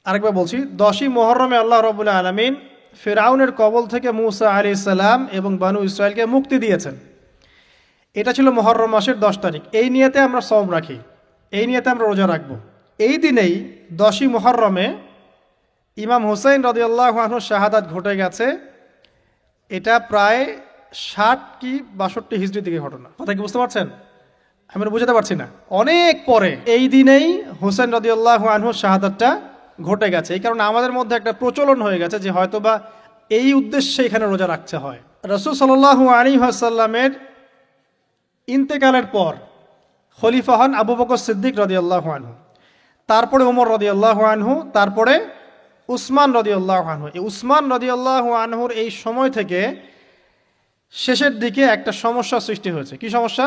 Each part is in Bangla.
আরেকবার বলছি, 10ই মুহররমে আল্লাহ রাব্বুল আলামিন ফিরআউনের কবল থেকে মূসা আলাইহিস সালাম এবং বনু ইসরাইলকে মুক্তি দিয়েছেন। এটা ছিল মুহররম মাসের 10 তারিখ। এই নিয়তে আমরা সওম রাখি, এই নিয়তে আমরা রোজা রাখব। এই দিনেই 10ই মুহররমে ইমাম হুসাইন রাদিয়াল্লাহু আনহু শাহাদাত ঘটে গেছে। এটা প্রায় 60 কি 62 হিজরি থেকে ঘটনা। কথা কি বুঝতে পারছেন? আমি বুঝাতে পারছি না, অনেক পরে এই দিনেই হুসাইন রাদিয়াল্লাহু আনহু শাহাদাতটা ঘটে গেছে। এই কারণে আমাদের মধ্যে একটা প্রচলন হয়ে গেছে যে হয়তোবা এই উদ্দেশ্যে এখানে রোজা রাখতে হয়। রাসূল সাল্লাল্লাহু আলাইহি ওয়াসাল্লামের ইন্তেকালের পর খলিফা হন আবু বকর সিদ্দিক রাদিয়াল্লাহু আনহু, তারপরে ওমর রাদিয়াল্লাহু আনহু, তারপরে উসমান রাদিয়াল্লাহু আনহু। এই উসমান রাদিয়াল্লাহু আনহুর এই সময় থেকে শেষের দিকে একটা সমস্যা সৃষ্টি হয়েছে। কি সমস্যা?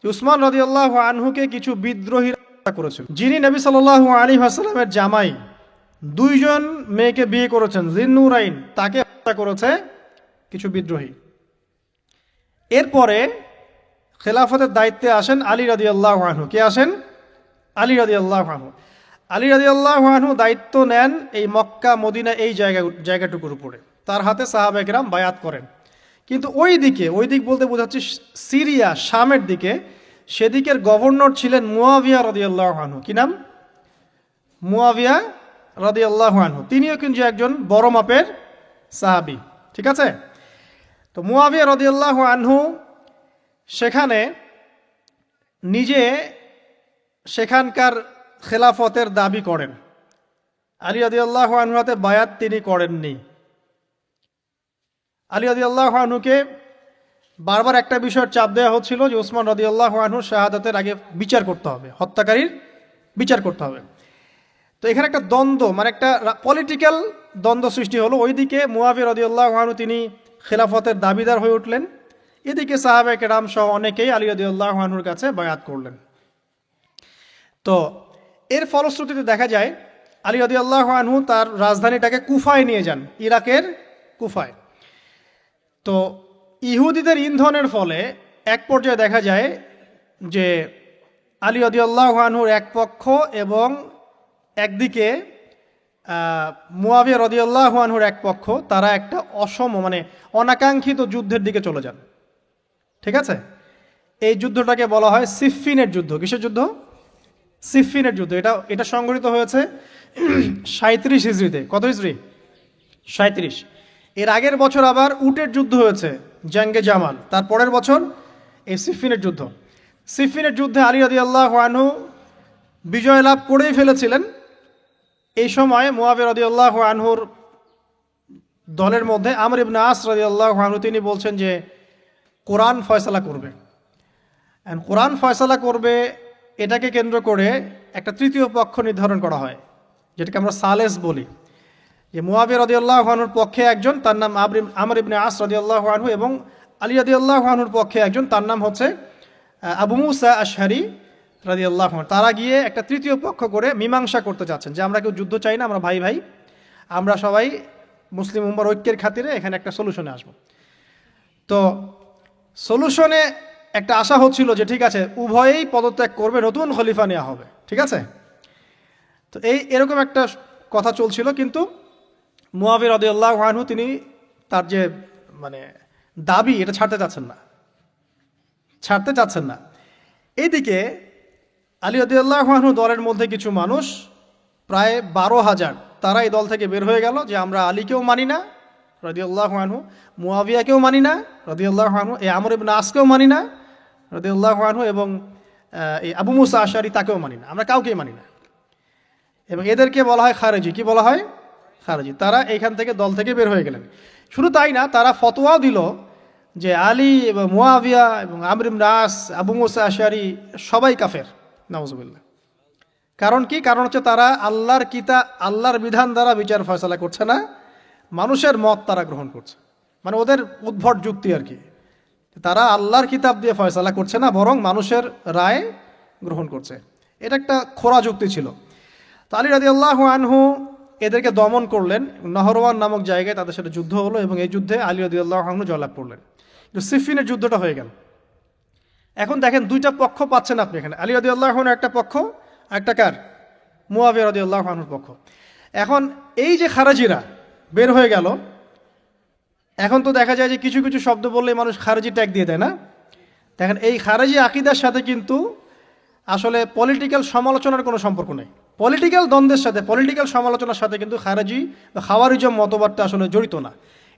উসমান রাদিয়াল্লাহু আনহুকে কিছু বিদ্রোহীরা হত্যা করেছিল। যিনি নবী সাল্লাল্লাহু আলাইহি ওয়াসাল্লামের জামাই, দুইজন মেয়েকে বিয়ে করেছেন, জিন্নুরাইন, তাকে হত্যা করেছে কিছু বিদ্রোহী। এরপরে খেলাফতের দায়িত্বে আসেন আলী রাদিয়াল্লাহু আনহু। কে আসেন? আলী রাদিয়াল্লাহু আনহু। আলী রাদিয়াল্লাহু আনহু দায়িত্ব নেন এই মক্কা মদিনা এই জায়গাটুকুর উপরে। তার হাতে সাহাবায়ে কেরাম বায়াত করেন। কিন্তু ওই দিক বলতে বোঝাচ্ছি সিরিয়া, শামের দিকে, সেদিকের গভর্নর ছিলেন মুয়াবিয়া রাদিয়াল্লাহু আনহু। কি নাম? মুয়াবিয়া রাদিয়াল্লাহু আনহু। তিনিও কিন্তু একজন বড় মাপের সাহাবী। ঠিক আছে? তো মুয়াবিয়া রাদিয়াল্লাহু আনহু সেখানে নিজে সেখানকার খেলাফতের দাবি করেন। আলী রাদিয়াল্লাহু আনহুর হাতে বায়াত তিনি করেননি। আলী রাদিয়াল্লাহু আনহুকে বারবার একটা বিষয়ের চাপ দেওয়া হচ্ছিল যে ওসমান রাদিয়াল্লাহু আনহু শাহাদাতের আগে বিচার করতে হবে, হত্যাকারীর বিচার করতে হবে। তো এখানে একটা দ্বন্দ্ব, মানে একটা পলিটিক্যাল দ্বন্দ্ব সৃষ্টি হলো। ওইদিকে মুয়াবিয়া রাদিয়াল্লাহু আনহু তিনি খেলাফতের দাবিদার হয়ে উঠলেন, এদিকে সাহাবায়ে কেরাম সহ অনেকেই আলী রাদিয়াল্লাহু আনহুর কাছে বায়াত করলেন। তো এর ফলশ্রুতিতে দেখা যায় আলী রাদিয়াল্লাহু আনহু তার রাজধানীটাকে কুফায় নিয়ে যান, ইরাকের কুফায়। তো ইহুদিদের ইন্ধনের ফলে এক পর্যায়ে দেখা যায় যে আলী রাদিয়াল্লাহু আনহুর এক পক্ষ এবং একদিকে মুয়াবিয়া রাদিয়াল্লাহু আনহুর এক পক্ষ, তারা একটা মানে অনাকাঙ্ক্ষিত যুদ্ধের দিকে চলে যান। ঠিক আছে? এই যুদ্ধটাকে বলা হয় সিফফিনের যুদ্ধ। কিসের যুদ্ধ? সিফফিনের যুদ্ধ। এটা সংঘটিত হয়েছে 37 হিজরিতে। কত হিজরি? 37। এর আগের বছর আবার উটের যুদ্ধ হয়েছে, জাঙ্গে জামাল। তার পরের বছর এই সিফফিনের যুদ্ধ। সিফফিনের যুদ্ধে আলী রাদিয়াল্লাহু আনহু বিজয় লাভ করেই ফেলেছিলেন। এই সময় মুয়াবিয়া রাদিয়াল্লাহু আনহুর দলের মধ্যে আমর ইবনে আস রাদিয়াল্লাহু আনহু তিনি বলছেন যে কোরআন ফয়সালা করবে। কোরআন ফয়সালা করবে, এটাকে কেন্দ্র করে একটা তৃতীয় পক্ষ নির্ধারণ করা হয়, যেটাকে আমরা সালেস বলি। যে মুয়াবিয়া রাদিয়াল্লাহু আনহুর পক্ষে একজন, তার নাম আমর ইবনে আস রাদিয়াল্লাহু আনহু, এবং আলী রাদিয়াল্লাহু আনহুর পক্ষে একজন, তার নাম হচ্ছে আবু মুসা আশআরী রাদিয়াল্লাহু আনহু। তারা গিয়ে একটা তৃতীয় পক্ষ করে মীমাংসা করতে চাচ্ছেন যে আমরা কেউ যুদ্ধ চাই না, আমরা ভাই ভাই, আমরা সবাই মুসলিম উম্মার ঐক্যের খাতিরে এখানে একটা সলিউশনে আসব। তো সলিউশনে একটা আশা হচ্ছিল যে ঠিক আছে, উভয়েই পদত্যাগ করবে, নতুন খলিফা নেওয়া হবে। ঠিক আছে? তো এরকম একটা কথা চলছিল। কিন্তু মুয়াবিয়া রাদিয়াল্লাহু আনহু তিনি তার যে মানে দাবি, এটা ছাড়তে চাচ্ছেন না। এইদিকে আলী রাদিয়াল্লাহু আনহু দলের মধ্যে কিছু মানুষ, প্রায় 12,000, তারা এই দল থেকে বের হয়ে গেল যে আমরা আলীকেও মানি না রাদিয়াল্লাহু আনহু, মুয়াবিয়াকেও মানি না রাদিয়াল্লাহু আনহু, এই আমর ইবনে আসকেও মানি না রাদিয়াল্লাহু আনহু, এবং এই আবু মুসা আশআরী তাকেও মানি না, আমরা কাউকেই মানি না। এবং এদেরকে বলা হয় খারেজি। কি বলা হয়? খারেজি। তারা এইখান থেকে দল থেকে বের হয়ে গেলেন। শুধু তাই না, তারা ফতোয়াও দিল যে আলী এবং মুয়াবিয়া এবং আমর ইবনে আস, আবু মুসা আশআরী সবাই কাফের, নাউজুবিল্লাহ। কারণ কি? কারণ হচ্ছে তারা আল্লাহর বিধান দ্বারা বিচার ফয়সালা করছে না, মানুষের মত তারা গ্রহণ করছে। মানে ওদের উদ্ভট যুক্তি আর কি, তারা আল্লাহর কিতাব দিয়ে ফয়সালা করছে না, বরং মানুষের রায় গ্রহণ করছে। এটা একটা খোরা যুক্তি ছিল। তো আলী রাদিয়াল্লাহু আনহু এদেরকে দমন করলেন। নহরওয়ান নামক জায়গায় তাদের সাথে যুদ্ধ হলো, এবং এই যুদ্ধে আলী রাদিয়াল্লাহু আনহু জয়লাভ করলেন। সিফফিনের যুদ্ধটা হয়ে গেল। এখন দেখেন দুইটা পক্ষ পাচ্ছেন আপনি এখানে, আলী রাদিয়াল্লাহু আনহু একটা পক্ষ, একটা কার? মুয়াবিয়া রাদিয়াল্লাহু আনহুর পক্ষ। এখন এই যে খারেজিরা বের হয়ে গেল, এখন তো দেখা যায় যে কিছু কিছু শব্দ বললে মানুষ খারেজি ট্যাগ দিয়ে দেয় না। দেখেন এই খারেজি আকিদার সাথে কিন্তু আসলে পলিটিক্যাল সমালোচনার কোনো সম্পর্ক নেই। পলিটিক্যাল দ্বন্দ্বের সাথে, পলিটিক্যাল সমালোচনার সাথে কিন্তু খারেজি বা খাওয়ারিজম মতবাদটা আসলে জড়িত না।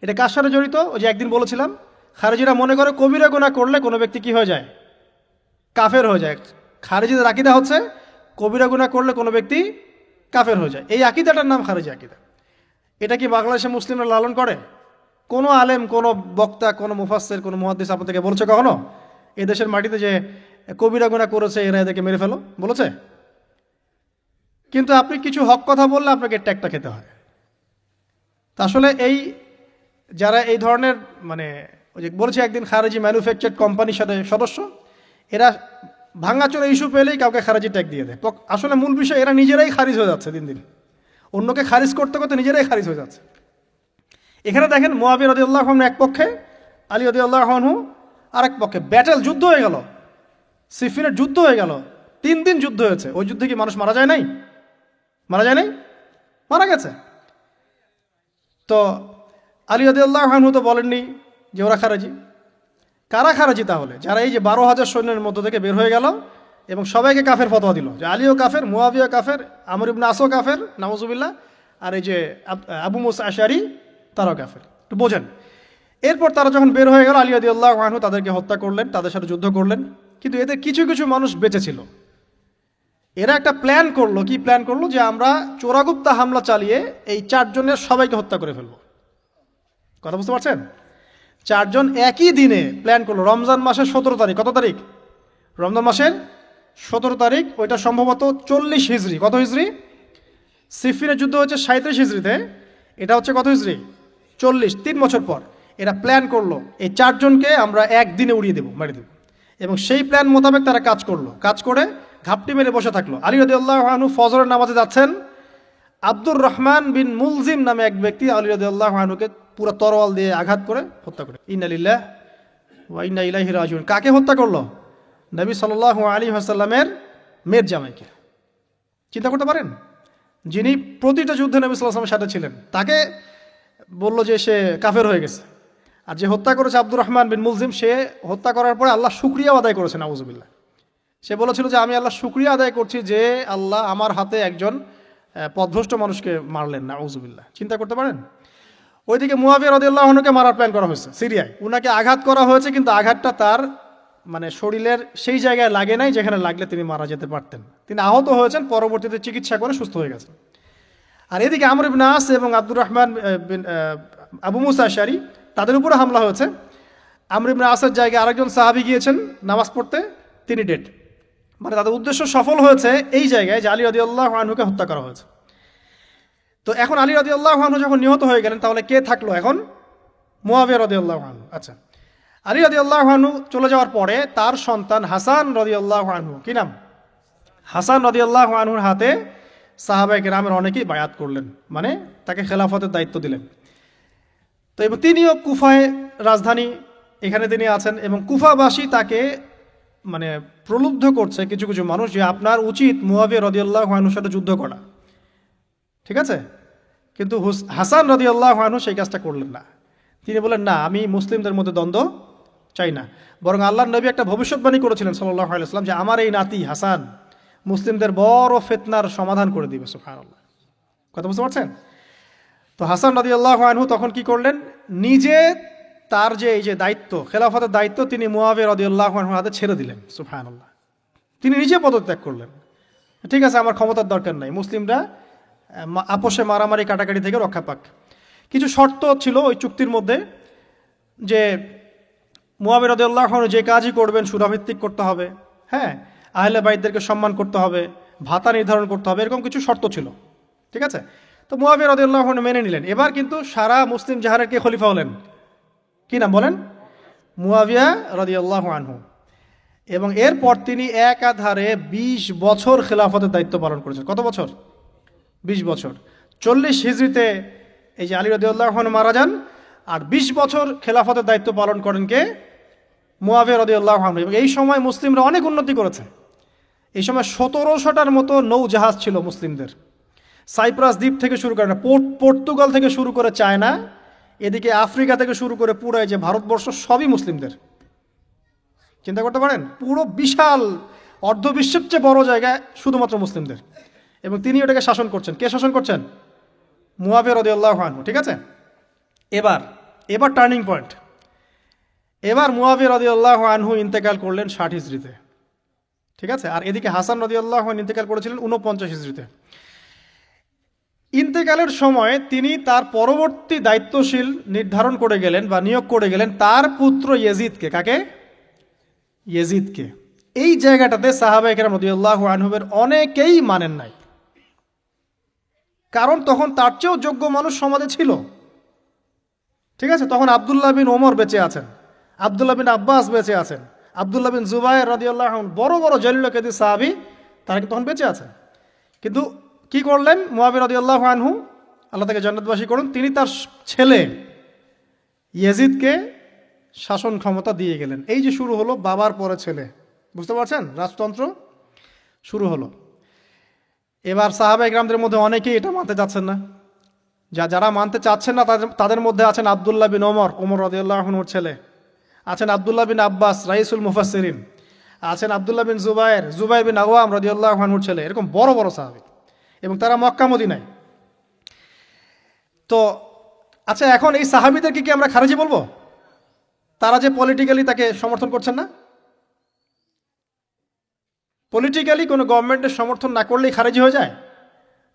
এটা কার সাথে জড়িত? ওই যে একদিন বলেছিলাম, খারেজিরা মনে করে কবিরা গুনাহ করলে কোনো ব্যক্তি কি হয়ে যায়? কাফের হয়ে যায়। খারেজিদের আকিদা হচ্ছে কবিরা গুনাহ করলে কোনো ব্যক্তি কাফের হয়ে যায়। এই আকিদাটার নাম খারেজি আকিদা। এটা কি বাংলাদেশে মুসলিমরা লালন করে? কোনো আলেম, কোনো বক্তা, কোনো মুফাসসির, কোনো মুহাদ্দিস আপনাদেরকে বলেছে কখনো এদেশের মাটিতে যে কবিরা গুনাহ করেছে এরা এদেরকে মেরে ফেলো? বলেছে? কিন্তু আপনি কিছু হক কথা বললে আপনাকে ট্যাগটা খেতে হয়। তা আসলে এই যারা এই ধরনের মানে ওই যে বলছে একদিন খারেজি ম্যানুফ্যাকচার্ড কোম্পানির সাথে সদস্য, এরা ভাঙাচোরা ইস্যু পেলেই কাউকে খারেজি ট্যাগ দিয়ে দেয়। আসলে মূল বিষয় এরা নিজেরাই খারিজ হয়ে যাচ্ছে দিন দিন, অন্যকে খারিজ করতে করতে নিজেরাই খারিজ হয়ে যাচ্ছে। এখানে দেখেন মুয়াবিয়া রাদিয়াল্লাহু আনহু এক পক্ষে, আলী রাদিয়াল্লাহু আনহু আরেক পক্ষে, ব্যাটেল যুদ্ধ হয়ে গেল, সিফিনের যুদ্ধ হয়ে গেল, 3 দিন যুদ্ধ হয়েছে। ওই যুদ্ধে কি মানুষ মারা যায় নাই? মারা যায় নাই? মারা গেছে। তো আলী রাদিয়াল্লাহু আনহু তো বলেননি যে ওরা খারেজি। কারা খারেজি তাহলে? যারা এই যে 12,000 সৈন্যের মধ্য থেকে বের হয়ে গেল এবং সবাইকে কাফের ফতোয়া দিল যে আলীও কাফের, মুয়াবিয়া কাফের, আমর ইবনে আসও কাফের, নাউজুবিল্লাহ, আর এই যে আবু মুসা আশআরী তারাও কাফের। একটু বোঝেন। এরপর তারা যখন বের হয়ে গেল, আলী রাদিয়াল্লাহু আনহু তাদেরকে হত্যা করলেন, তাদের সাথে যুদ্ধ করলেন। কিন্তু এদের কিছু কিছু মানুষ বেঁচে ছিল। এরা একটা প্ল্যান করলো। কি প্ল্যান করলো? যে আমরা চোরাগুপ্তা হামলা চালিয়ে এই 4 জনের সবাইকে হত্যা করে ফেলবো। কথা বুঝতে পারছেন? 4 জন একই দিনে প্ল্যান করলো। রমজান মাসের 17 তারিখ। কত তারিখ? রমজান মাসের 17 তারিখ। ওইটা সম্ভবত 40 হিজরি। কত হিজরি? সিফিনের যুদ্ধ হচ্ছে 37 হিজরিতে, এটা হচ্ছে কত হিজরি? 40, 3 বছর পর। এরা প্ল্যান করলো এই 4 জনকে আমরা একদিনে উড়িয়ে দেবো, মেরে দেবো। এবং সেই প্ল্যান মোতাবেক তারা কাজ করলো। কাজ করে ঘাপটি মেরে বসে থাকলো। আলী রাদিয়াল্লাহু আনহু ফজরের নামাজে যাচ্ছেন, আব্দুর রহমান বিন মুলজিম নামে এক ব্যক্তি আলী রাদিয়াল্লাহু আনহুকে পুরো তরোয়াল দিয়ে আঘাত করে হত্যা করে। ইন্না লিল্লাহি ওয়া ইন্না ইলাইহি রাজিউন। কাকে হত্যা করলো? নবী সাল্লাল্লাহু আলাইহি ওয়াসাল্লামের মেয়ের জামাইকে। চিন্তা করতে পারেন? যিনি প্রতিটা যুদ্ধে নবী সাল্লাল্লাহু আলাইহি ওয়াসাল্লামের সাথে ছিলেন, তাকে বলল যে সে কাফের হয়ে গেছে। আর যে হত্যা করেছে আব্দুর রহমান বিন মুলজিম, সে হত্যা করার পরে আল্লাহ শুকরিয়া আদায় করেছে, নাউজুবিল্লাহ। সে বলেছিল যে আমি আল্লাহ শুকরিয়া আদায় করছি যে আল্লাহ আমার হাতে একজন পথভ্রষ্ট মানুষকে মারলেন, নাউজুবিল্লাহ। চিন্তা করতে পারেন? ওইদিকে মুয়াবিয়া রাদিয়াল্লাহু আনহুকে মারার প্ল্যান করা হয়েছে সিরিয়ায়। উনাকে আঘাত করা হয়েছে, কিন্তু আঘাতটা তার মানে শরীরের সেই জায়গায় লাগে নাই যেখানে লাগলে তিনি মারা যেতে পারতেন। তিনি আহত হয়েছেন, পরবর্তীতে চিকিৎসা করে সুস্থ হয়ে গেছেন। আর এদিকে আমর ইবনে আস এবং আব্দুর রহমান আবু মুসা আশআরী, তাদের উপরে হামলা হয়েছে। আমর ইবনে আসের জায়গায় আরেকজন সাহাবী গিয়েছেন নামাজ পড়তে, তিনি ডেড। মানে তাদের উদ্দেশ্য সফল হয়েছে এই জায়গায় যে আলী রাদিয়াল্লাহু আনহুকে হত্যা করা হয়েছে। তো এখন আলী রাদিয়াল্লাহু আনহু যখন নিহত হয়ে গেলেন, তাহলে কে থাকলো এখন? মুয়াবিয়া রাদিয়াল্লাহু আনহু। আচ্ছা, আলী রাদিয়াল্লাহু আনহু চলে যাওয়ার পরে তার সন্তান হাসান রাদিয়াল্লাহু আনহু, কি নাম? হাসান রাদিয়াল্লাহু আনহুর হাতে সাহাবায়ে কেরামের অনেকেই বায়াত করলেন, মানে তাকে খেলাফতের দায়িত্ব দিলেন। তো এবং তিনিও কুফায় রাজধানী, এখানে তিনি আছেন এবং কুফাবাসী তাকে মানে প্রলুব্ধ করছে কিছু কিছু মানুষ যে আপনার উচিত মুয়াবিয়া রাদিয়াল্লাহু আনহুর সাথে যুদ্ধ করা, ঠিক আছে? কিন্তু হাসান রাদিয়াল্লাহু আনহু সেই কাজটা করলেন না। তিনি বলেন না, আমি মুসলিমদের মধ্যে দ্বন্দ্ব চাই না, বরং আল্লাহর নবী একটা ভবিষ্যৎবাণী করেছিলেন সাল্লাল্লাহু আলাইহি ওয়াসাল্লাম যে আমার এই নাতি হাসান মুসলিমদের বড় ফিতনার সমাধান করে দিবে। সুবহানাল্লাহ। কথা বুঝতে পারছেন? তো হাসান রাদিয়াল্লাহু আনহু তখন কি করলেন? নিজে তার যে এই যে দায়িত্ব, খেলাফতের দায়িত্ব, তিনি মুয়াবিয়া রাদিয়াল্লাহু আনহুর হাতে ছেড়ে দিলেন। সুবহানাল্লাহ। তিনি নিজে পদত্যাগ করলেন। ঠিক আছে, আমার ক্ষমতার দরকার নাই, মুসলিমরা আপোষে মারামারি কাটাকাটি থেকে রক্ষা পাক। কিছু শর্ত ছিল ওই চুক্তির মধ্যে, যে মুয়াবিয়া রাদিয়াল্লাহু আনহু যে কাজই করবেন সুরাভিত্তিক করতে হবে, হ্যাঁ, আহলে বাইতদেরকে সম্মান করতে হবে, ভাতা নির্ধারণ করতে হবে, এরকম কিছু শর্ত ছিল। ঠিক আছে? তো মুয়াবিয়া রাদিয়াল্লাহু আনহু মেনে নিলেন। এবার কিন্তু সারা মুসলিম জাহারের কে খলিফা হলেন? কি নাম বলেন? মুয়াবিয়া রাদিয়াল্লাহু আনহু। এবং এরপর তিনি একাধারে 20 বছর খেলাফতের দায়িত্ব পালন করেছেন। কত বছর? 20 বছর। 40 হিজরিতে এই যে আলী রাদিয়াল্লাহু আনহু মারা যান, আর 20 বছর খেলাফতের দায়িত্ব পালন করেন কে? মুয়াবিয়া রাদিয়াল্লাহু আনহু। এবং এই সময় মুসলিমরা অনেক উন্নতি করেছে। এই সময় 1700টার মতো নৌ জাহাজ ছিল মুসলিমদের, সাইপ্রাস দ্বীপ থেকে শুরু করে পর্তুগাল থেকে শুরু করে চায়না, এদিকে আফ্রিকা থেকে শুরু করে পুরো যে ভারতবর্ষ সবই মুসলিমদের। চিন্তা করতে পারেন, পুরো বিশাল অর্ধবিশ্বের চেয়ে বড় জায়গায় শুধুমাত্র মুসলিমদের, এবং তিনি ওটাকে শাসন করছেন। কে শাসন করছেন? মুয়াবিয়া রাদিয়াল্লাহু আনহু। ঠিক আছে, এবার টার্নিং পয়েন্ট। এবার মুয়াবিয়া রাদিয়াল্লাহু আনহু ইন্তেকাল করলেন 60 হিজরিতে। ঠিক আছে, আর এদিকে হাসান রাদিয়াল্লাহু আনহু ইন্তেকাল করেছিলেন 49 হিজরিতে। ইন্তেকালের সময় তিনি তার পরবর্তী দায়িত্বশীল নির্ধারণ করে গেলেন বা নিয়োগ করে গেলেন তার পুত্র ইয়েজিদকে। কাকে? ইয়েজিদকে। এই জায়গাটাতে সাহাবায়ে কেরাম রাদিয়াল্লাহু আনহুমের অনেকেই মানেন নাই, কারণ তখন তার চেয়েও যোগ্য মানুষ সমাজে ছিল। ঠিক আছে, তখন আব্দুল্লাহ বিন ওমর বেঁচে আছেন, আব্দুল্লাহ বিন আব্বাস বেঁচে আছেন, আব্দুল্লাহ বিন জুবায়ের রাদিয়াল্লাহু আনহু, বড় বড় জলিল কাদির সাহাবী, তারা কিন্তু তখন বেঁচে আছেন। কিন্তু কি করলেন মুয়াবিয়া রাদিয়াল্লাহু আনহু, আল্লাহ তাকে জান্নাতবাসী করুন, তিনি তার ছেলে ইয়েজিদকে শাসন ক্ষমতা দিয়ে গেলেন। এই যে শুরু হলো বাবার পরে ছেলে, বুঝতে পারছেন, রাজতন্ত্র শুরু হলো। এবার সাহাবায়ে কেরামদের মধ্যে অনেকেই এটা মানতে চাচ্ছেন না। যারা মানতে চাচ্ছেন না তাদের মধ্যে আছেন আব্দুল্লাহ বিন ওমর রাদিয়াল্লাহু আনহুর ছেলে, আছেন আব্দুল্লাহ বিন আব্বাস রাইসুল মুফাসসিরিন, আছেন আব্দুল্লাহ বিন জুবায়ের বিন আওয়াম রাদিয়াল্লাহু আনহুর ছেলে, এরকম বড় বড় সাহাবী, এবং তারা মক্কা মদিনায়। তো আচ্ছা, এখন এই সাহাবীদেরকে কি আমরা খারেজি বলবো? তারা যে পলিটিক্যালি তাকে সমর্থন করছেন না, পলিটিক্যালি কোনো গভর্নমেন্টের সমর্থন না করলেই খারেজি হয়ে যায়?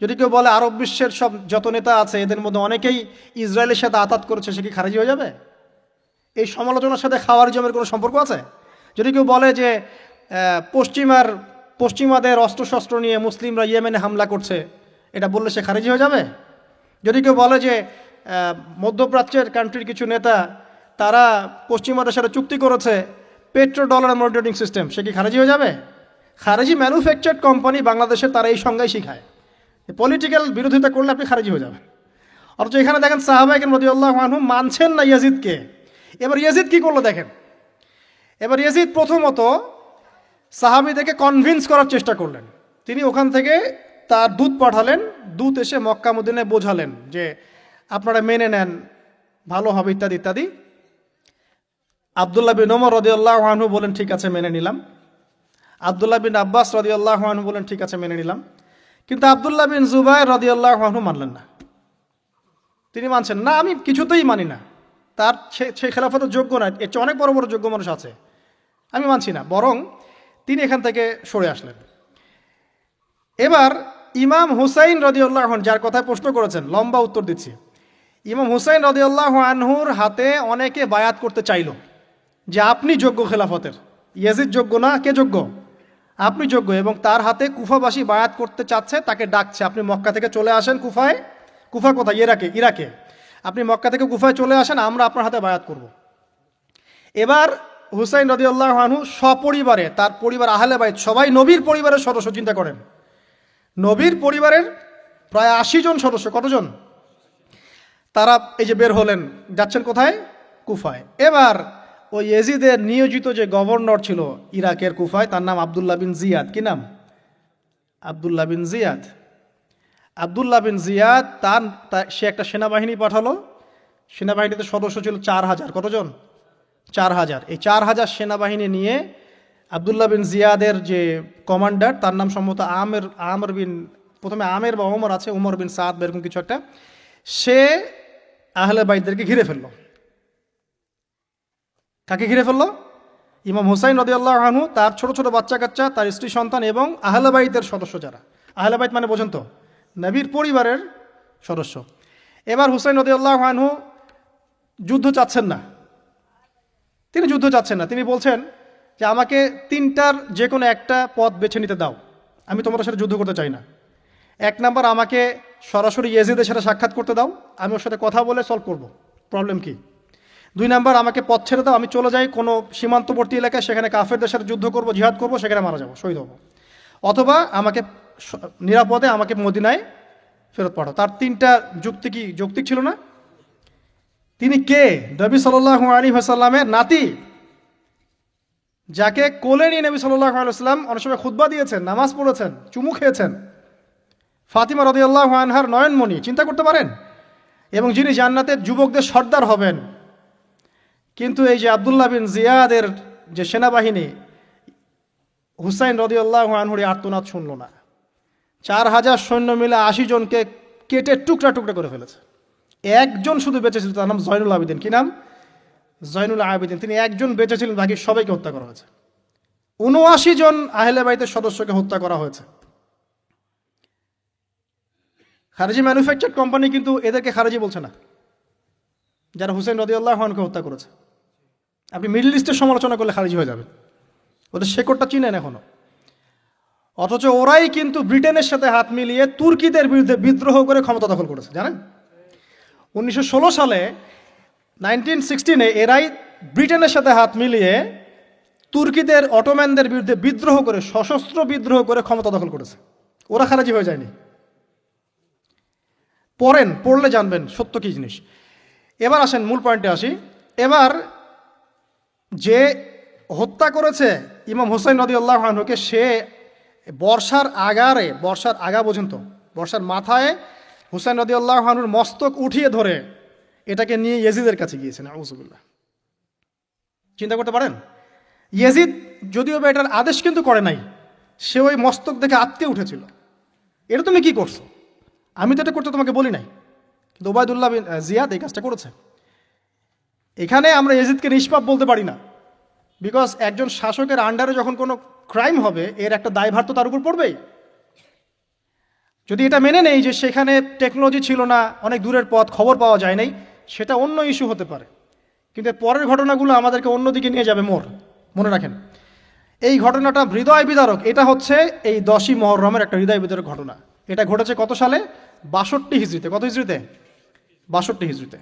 যদি কেউ বলে আরব বিশ্বের সব যত নেতা আছে এদের মধ্যে অনেকেই ইসরায়েলের সাথে আতাত করেছে, সে কি খারেজি হয়ে যাবে? এই সমালোচনার সাথে খাওয়ারিজমের কোনো সম্পর্ক আছে? যদি কেউ বলে যে পশ্চিমাদের অস্ত্রশস্ত্র নিয়ে মুসলিমরা ইয়েমেনে হামলা করছে, এটা বললে সে খারেজি হয়ে যাবে? যদি কেউ বলে যে মধ্যপ্রাচ্যের কান্ট্রির কিছু নেতা তারা পশ্চিমাদের সাথে চুক্তি করেছে পেট্রো ডলার মনিটরিং সিস্টেম, সে কি খারেজি হয়ে যাবে? খারেজি ম্যানুফ্যাকচার্ড কোম্পানি বাংলাদেশে তারা এই সংজ্ঞাই শিখায়, পলিটিক্যাল বিরোধিতা করলে আপনি খারেজি হয়ে যাবেন। অথচ এখানে দেখেন সাহাবায়ে কেরাম রাদিয়াল্লাহু আনহু মানছেন না ইয়াজিদকে। এবার ইয়াজিদ কি করলো দেখেন। এবার ইয়াজিদ প্রথমত সাহাবীদেরকে কনভিন্স করার চেষ্টা করলেন। তিনি ওখান থেকে তার দূত পাঠালেন, দূত এসে মক্কা মদিনায় বোঝালেন যে আপনারা মেনে নেন, ভালো হবে, ইত্যাদি ইত্যাদি। আব্দুল্লাহ বিন ওমর রাদিয়াল্লাহু আনহু বলেন ঠিক আছে মেনে নিলাম, আব্দুল্লাহ বিন আব্বাস রাদিয়াল্লাহু আনহু বলেন ঠিক আছে মেনে নিলাম। কিন্তু আব্দুল্লাহ বিন জুবায়ের রাদিয়াল্লাহু আনহু মানলেন না। তিনি মানছেন না, আমি কিছুতেই মানি না, তার সে খেলাফতের যোগ্য না, এর চেয়ে অনেক বড় বড় যোগ্য মানুষ আছে, আমি মানছি না। বরং তিনি এখান থেকে সরে আসলেন। এবার ইমাম হুসাইন রাদিয়াল্লাহু আনহু, যার কথায় প্রশ্ন করেছেন, লম্বা উত্তর দিচ্ছি। ইমাম হুসাইন রাদিয়াল্লাহু আনহুর হাতে অনেকে বায়াত করতে চাইল যে আপনি যোগ্য খেলাফতের, ইয়াজিদ যোগ্য না, কে যোগ্য? আপনি যোগ্য। এবং তার হাতে কুফাবাসী বায়াত করতে চাচ্ছে, তাকে ডাকছে আপনি মক্কা থেকে চলে আসেন কুফায়। কুফা কোথায়? ইরাকে। আপনি মক্কা থেকে কুফায় চলে আসেন, আমরা আপনার হাতে বায়াত করব। এবার হুসাইন রাদিয়াল্লাহু আনহু সপরিবারে, তার পরিবার আহলে বাইত সবাই নবীর পরিবারের সদস্য, চিন্তা করেন, নবীর পরিবারের প্রায় 80 জন সদস্য। কতজন? তারা এই যে বের হলেন, যাচ্ছেন কোথায়? কুফায়। এবার ওই ইয়াজিদের নিয়োজিত যে গভর্নর ছিল ইরাকের কুফায়, তার নাম আব্দুল্লাহ বিন জিয়াদ। কি নাম? আব্দুল্লাহ বিন জিয়াদ। আব্দুল্লাহ বিন জিয়াদ সে একটা সেনাবাহিনী পাঠালো। সেনাবাহিনীতে সদস্য ছিল 4000। কতজন? 4000। এই 4000 সেনাবাহিনী নিয়ে আব্দুল্লাহ বিন জিয়াদের যে কমান্ডার, তার নাম সম্ভবত আমের বিন, প্রথমে আমের বা ওমর আছে, উমর বিন সাদ বা এরকম কিছু একটা, সে আহলে বাইতদেরকে ঘিরে ফেললো। কাকে ঘিরে ফেললো? ইমাম হুসাইন রাদিয়াল্লাহু আনহু, তার ছোট ছোট বাচ্চা কাচ্চা, তার স্ত্রী সন্তান এবং আহলে বাইতের সদস্য। যারা আহলে বাইত মানে বোঝেন তো, নবীর পরিবারের সদস্য। এবার হুসাইন রাদিয়াল্লাহু আনহু যুদ্ধ চাচ্ছেন না, তিনি যুদ্ধ চাচ্ছেন না। তিনি বলছেন যে আমাকে 3টার যে কোনো একটা পথ বেছে নিতে দাও, আমি তোমাদের সাথে যুদ্ধ করতে চাই না। 1 নাম্বার, আমাকে সরাসরি ইয়াজিদের সাথে সাক্ষাৎ করতে দাও, আমি ওর সাথে কথা বলে সলভ করব, প্রবলেম কি। 2 নাম্বার, আমাকে পথ ছেড়ে দাও, আমি চলে যাই কোনো সীমান্তবর্তী এলাকায়, সেখানে কাফেরদের সাথে যুদ্ধ করব, জিহাদ করব, সেখানে মারা যাব, শহীদ হব। অথবা আমাকে নিরাপদে আমাকে মদিনায় ফেরত পাঠাও। তার 3টা যুক্তি কি যৌক্তিক ছিল না? তিনি কে? নবী সাল্লাল্লাহু আলাইহি ওয়াসাল্লামের নাতি, যাকে কোলে নিয়ে নবী সাল্লাল্লাহু আলাইহি ওয়াসাল্লাম অনেক সময় খুতবা দিয়েছেন, নামাজ পড়েছেন, চুমু খেয়েছেন। ফাতিমা রাদিয়াল্লাহু আনহার নয়নমণি, চিন্তা করতে পারেন, এবং যিনি জান্নাতের যুবকদের সর্দার হবেন। কিন্তু এই যে আব্দুল্লাহ বিন জিয়াদের যে সেনাবাহিনী, হুসাইন রাদিয়াল্লাহু আনহুর আর্তনাদ শুনল না। 4000 সৈন্য মিলে 80 জনকে কেটে টুকরা টুকরা করে ফেলেছে। একজন শুধু বেঁচে ছিল, তার নাম জয়নুল আবেদিন। কি নাম? জয়নুল আবেদিন। তিনি একজন বেঁচে ছিলেন, বাকি সবাইকে হত্যা করা হয়েছে। 79 জন আহলে বাইতের সদস্যকে হত্যা করা হয়েছে। খারেজি ম্যানুফ্যাকচার কোম্পানি কিন্তু এদেরকে খারেজি বলছে না, যারা হুসেন রাদিয়াল্লাহু আনহুকে হত্যা করেছে। আপনি মিডল ইস্টের সমালোচনা করলে খারিজি হয়ে যাবেন, ওদের শেকড়টা চিনেন এখনো। অথচ ওরাই কিন্তু ব্রিটেনের সাথে হাত মিলিয়ে তুর্কিদের বিরুদ্ধে বিদ্রোহ করে ক্ষমতা দখল করেছে, জানেন? 1916 সালে 1916 এরাই ব্রিটেনের সাথে হাত মিলিয়ে তুর্কিদের, অটোম্যানদের বিরুদ্ধে বিদ্রোহ করে, সশস্ত্র বিদ্রোহ করে ক্ষমতা দখল করেছে। ওরা খারাজি হয়ে যায়নি। পড়লে জানবেন সত্য কি জিনিস। এবার আসেন মূল পয়েন্টে আসি। এবার যে হত্যা করেছে ইমাম হুসাইন রাদিয়াল্লাহু আনহুকে, সে বর্ষার আগা পর্যন্ত, বর্ষার মাথায় হুসাইন রাদিয়াল্লাহু আনহুর মস্তক উঠিয়ে ধরে এটাকে নিয়ে ইয়েজিদের কাছে গিয়েছেন। আউযুবিল্লাহ। চিন্তা করতে পারেন, ইয়েজিদ যদিও বা এটার আদেশ কিন্তু করে নাই, সে ওই মস্তক দেখে আটকে উঠেছিল। এটা তুমি কি করছো? আমি তো এটা করতে তোমাকে বলি নাই, কিন্তু ওবায়দুল্লাহ বিন জিয়াদ এই কাজটা করেছে। এখানে আমরা ইয়েজিদকে নিষ্পাপ বলতে পারি না, বিকজ একজন শাসকের আন্ডারে যখন কোনো ক্রাইম হবে, এর একটা দায়ভার তো তার উপর পড়বেই। যদি এটা মেনে নেই যে সেখানে টেকনোলজি ছিল না, অনেক দূরের পথ, খবর পাওয়া যায় নাই, সেটা অন্য ইস্যু হতে পারে। কিন্তু পরের ঘটনাগুলো আমাদেরকে অন্যদিকে নিয়ে যাবে। মনে রাখেন, এই ঘটনাটা হৃদয় বিদারক। এটা হচ্ছে এই 10ই মুহররমের একটা হৃদয় বিদারক ঘটনা। এটা ঘটেছে কত সালে? 62 হিজরিতে। কত হিজরিতে? 62 হিজরিতে,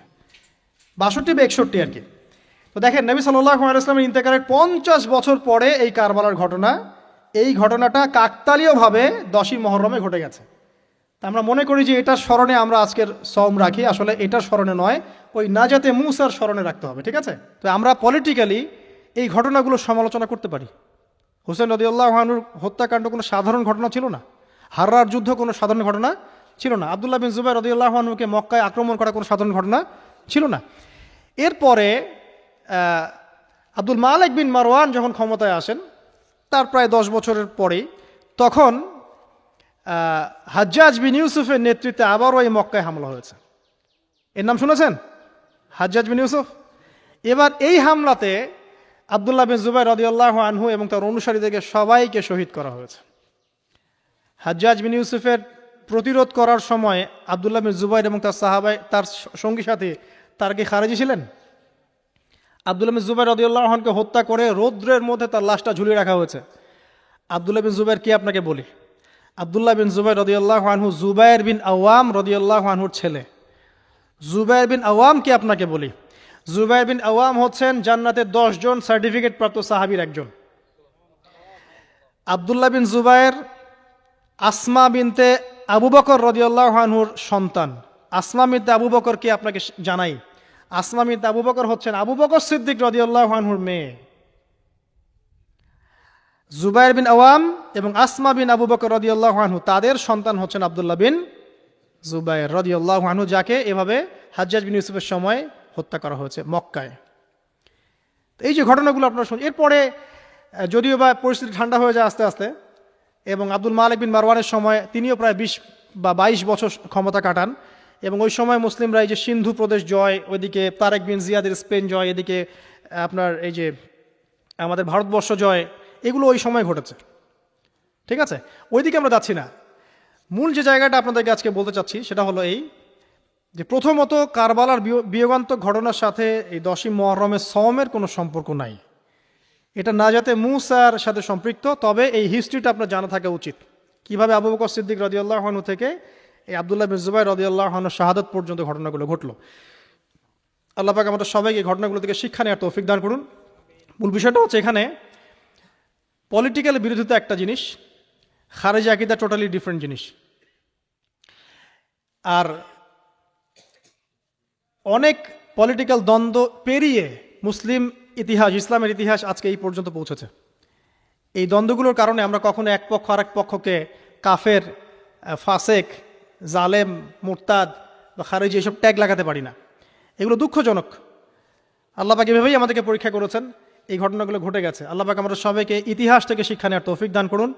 62 বা 61 আর কি। তো দেখেন, নবী সাল্লাল্লাহু আলাইহি ওয়াসাল্লামের ইন্তেকালের 50 বছর পরে এই কারবালার ঘটনা, এই ঘটনাটা কাকতালীয়ভাবে 10ই মুহররমে ঘটে গেছে। তা আমরা মনে করি যে এটার স্মরণে আমরা আজকের সওম রাখি, আসলে এটার স্মরণে নয়, ওই নাজাতে মুসার স্মরণে রাখতে হবে। ঠিক আছে? তো আমরা পলিটিক্যালি এই ঘটনাগুলো সমালোচনা করতে পারি। হুসাইন রাদিয়াল্লাহু আনহুর হত্যাকাণ্ড কোনো সাধারণ ঘটনা ছিল না। হাররার যুদ্ধ কোনো সাধারণ ঘটনা ছিল না। আব্দুল্লাহ বিন জুবাইর রাদিয়াল্লাহু আনহুকে মক্কায় আক্রমণ করা কোনো সাধারণ ঘটনা ছিল না। এরপরে আব্দুল মালিক বিন মারওয়ান যখন ক্ষমতায় আসেন, তার প্রায় 10 বছরের পরেই, তখন হাজ্জাজ বিন ইউসুফের নেতৃত্বে আবারও এই মক্কায় হামলা হয়েছে। এর নাম শুনেছেন? হাজ্জাজ বিন ইউসুফ। এবার এই হামলাতে আব্দুল্লাহ বিন জুবাইর রাদিয়াল্লাহু আনহু এবং তার অনুসারীদেরকে সবাইকে শহীদ করা হয়েছে। হাজ্জাজ বিন ইউসুফের প্রতিরোধ করার সময় আব্দুল্লাহ বিন জুবাইর এবং তার সাহাবাই, তার সঙ্গী সাথী, তারা কি খারেজি ছিলেন? আব্দুল্লাহ বিন জুবাইর রাদিয়াল্লাহু আনহুকে হত্যা করে রৌদ্রের মধ্যে তার লাশটা ঝুলিয়ে রাখা হয়েছে। আব্দুল্লাহ বিন জুবাইর কি আপনাকে বলি? আব্দুল্লাহ বিন জুবাইর রাদিয়াল্লাহু আনহু জুবাইর বিন আওয়াম রাদিয়াল্লাহু আনহুর ছেলে। জুবাইর বিন আওয়াম কি আপনাকে বলি? জুবাইর বিন আওয়াম হচ্ছেন জান্নাতের 10 জন সার্টিফিকেট প্রাপ্ত সাহাবীর একজন। আব্দুল্লাহ বিন জুবাইর আসমা বিনতে আবু বকর রাদিয়াল্লাহু আনহুর সন্তান। আসমা বিনতে আবু বকর কি আপনাকে জানাই? আসমা বিনতে আবু বকর হচ্ছেন আবু বকর সিদ্দিক রাদিয়াল্লাহু আনহুর মেয়ে। জুবাইর বিন আওয়াম এবং আসমা বিন আবু বকর রাদিয়াল্লাহু আনহু, তাদের সন্তান হচ্ছেন আব্দুল্লাহ বিন জুবাইর রাদিয়াল্লাহু আনহু, যাকে এভাবে হাজ্জাজ বিন ইউসুফের সময় হত্যা করা হয়েছে মক্কায়। এই যে ঘটনাগুলো আপনারা শুনুন। এরপরে যদিও বা পরিস্থিতি ঠান্ডা হয়ে যায় আস্তে আস্তে, এবং আব্দুল মালিক বিন মারওয়ানের সময় তিনিও প্রায় 20 বা 22 বছর ক্ষমতা কাটান, এবং ওই সময় মুসলিমরা এই যে সিন্ধু প্রদেশ জয়, ওইদিকে তারেক বিন জিয়াদের স্পেন জয়, এদিকে আপনার এই যে আমাদের ভারতবর্ষ জয়, এগুলো ওই সময় ঘটেছে। ঠিক আছে? ওইদিকে আমরা যাচ্ছি না। মূল যে জায়গাটা আপনাদেরকে আজকে বলতে চাচ্ছি সেটা হলো এই যে, প্রথমত কারবালার বিয়োগান্তক ঘটনার সাথে এই 10ই মুহররমের সওমের কোনো সম্পর্ক নাই। এটা নাজাতে মুসার সাথে সম্পৃক্ত। তবে এই হিস্ট্রিটা আপনার জানা থাকা উচিত, কিভাবে আবু বকর সিদ্দিক রাদিয়াল্লাহু আনহু থেকে এই আব্দুল্লাহ বিন জুবাইর রাদিয়াল্লাহু আনহুর শাহাদাত পর্যন্ত ঘটনাগুলো ঘটলো। আল্লাহ পাক আমাদের সবাইকে ঘটনাগুলো থেকে শিক্ষা নেওয়ার তৌফিক দান করুন। মূল বিষয়টা হচ্ছে, এখানে পলিটিক্যাল বিরোধিতা একটা জিনিস, খারেজি আকীদা টোটালি ডিফারেন্ট জিনিস। আর অনেক পলিটিক্যাল দ্বন্দ্ব পেরিয়ে মুসলিম ইতিহাস, ইসলামের ইতিহাস আজকে এই পর্যন্ত পৌঁছেছে। এই দ্বন্দ্বগুলোর কারণে আমরা কখনো এক পক্ষ আর এক পক্ষকে কাফের ফাসেক, জালেম, মুরতাদ বা খারিজি এসব ট্যাগ লাগাতে পারি না। এগুলো দুঃখজনক। আল্লাহ পাক এভাবেই আমাদেরকে পরীক্ষা করেছেন, এই ঘটনাগুলো ঘটে গেছে। আল্লাহ পাক আমাদের সবাইকে ইতিহাস থেকে শিক্ষা নেওয়ার তৌফিক দান করুন।